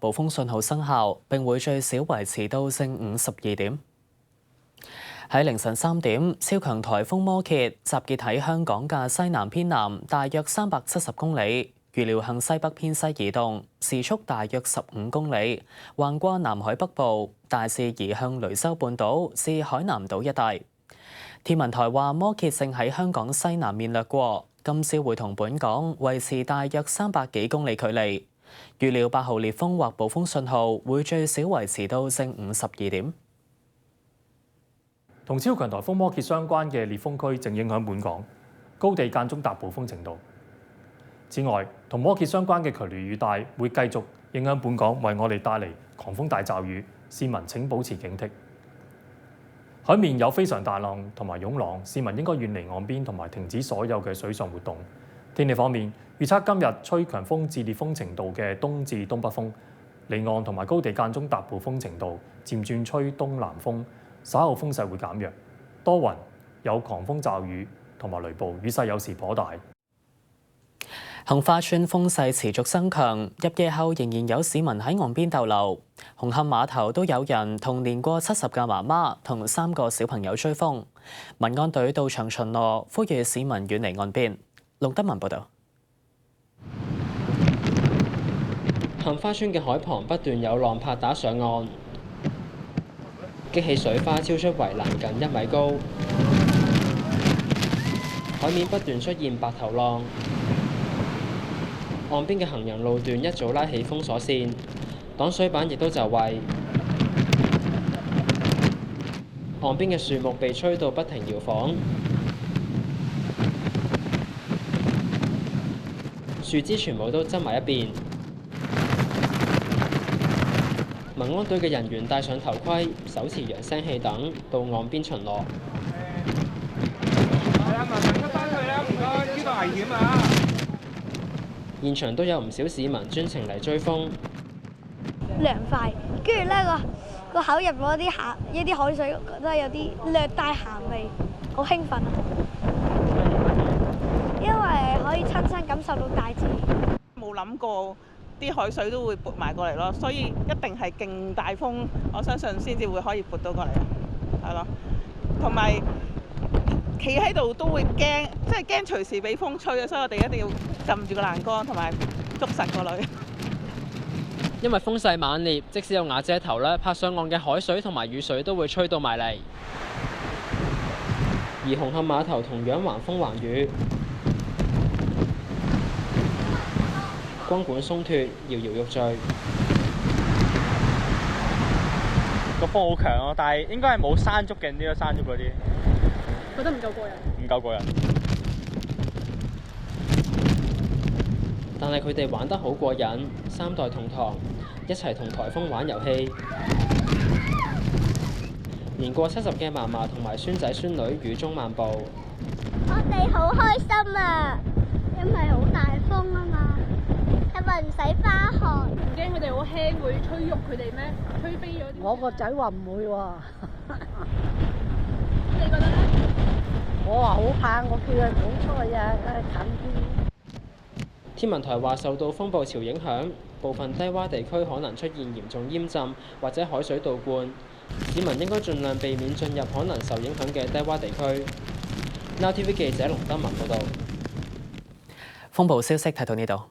暴風信號生效，並會最少維持到正午12點。喺凌晨3點，超強颱風摩羯集結喺香港嘅西南偏南，大約370公里，預料向西北偏西移動，時速大約15公里，橫過南海北部，大致移向雷州半島至海南島一帶。天文台話，摩羯正喺香港西南面掠過，今朝會同本港維持大約300幾公里距離。預料8號烈風或暴風信號會最少維持到正午12點。同超強颱風摩羯相關嘅烈風區正影響本港，高地間中達暴風程度。此外，同摩羯相關嘅強烈雨帶會繼續影響本港，為我哋帶嚟狂風大驟雨，市民請保持警惕。海面有非常大浪同埋湧浪，市民應該遠離岸邊同埋停止所有嘅水上活動。天氣方面，預測今日吹強風至烈風程度嘅東至東北風，離岸同埋高地間中達暴風程度，漸轉吹東南風。稍後風勢會減弱，多雲，有狂風驟雨同埋雷暴，雨勢有時頗大。杏花村風勢持續增強，入夜後仍然有市民喺岸邊逗留。紅磡碼頭都有人同年過70嘅媽媽同3個小朋友追風。民安隊到場巡邏，呼籲市民遠離岸邊。龍德文報導。杏花村嘅海旁不斷有浪拍打上岸。激起水花超出圍欄近1米高，海面不斷出現白頭浪。岸邊嘅行人路段一早拉起封鎖線，擋水板亦都就位。岸邊嘅樹木被吹到不停搖晃，樹枝全部都側埋一邊。民安隊嘅人員戴上頭盔、手持揚聲器等，到岸邊巡邏。係啊，麻煩出返去啦，唔該，呢度危險啊！現場都有唔少市民專程嚟追風。涼快，跟住咧個口入咗一啲海水，覺得有啲略帶鹹味，好興奮啊！因為可以親身感受到大自然。冇諗過啲海水都會撥埋過嚟咯，所以一定係勁大風，我相信先至會可以撥到過嚟啊，係咯。同埋企喺度都會驚，即係驚隨時俾風吹啊，所以我哋一定要撳住個欄杆同埋捉實個女。因為風勢猛烈，即使有瓦遮頭咧，拍上岸嘅海水同埋雨水都會吹到埋嚟。而紅磡碼頭同樣橫風橫雨。光管鬆脱，搖搖欲墜。個風好強咯，但係應該係冇山竹勁啲咯，山竹嗰啲。覺得唔夠過癮。唔夠過癮。但係佢哋玩得好過癮，3代同堂，一齊同颱風玩遊戲。年過70嘅嫲嫲同埋孫仔孫女雨中漫步。我哋好開心啊，因為好大風啊嘛。因為唔使返學，唔驚佢哋好輕會吹喐佢哋咩？吹飛咗啲。我個仔話唔會喎。你覺得咧？我話好怕，我叫佢唔好出去啊，近啲。天文台話受到風暴潮影響，部分低洼地區可能出現嚴重淹浸或者海水倒灌，市民應該盡量避免進入可能受影響嘅低洼地區。Now TV 記者龍德文報道。風暴消息睇到呢度。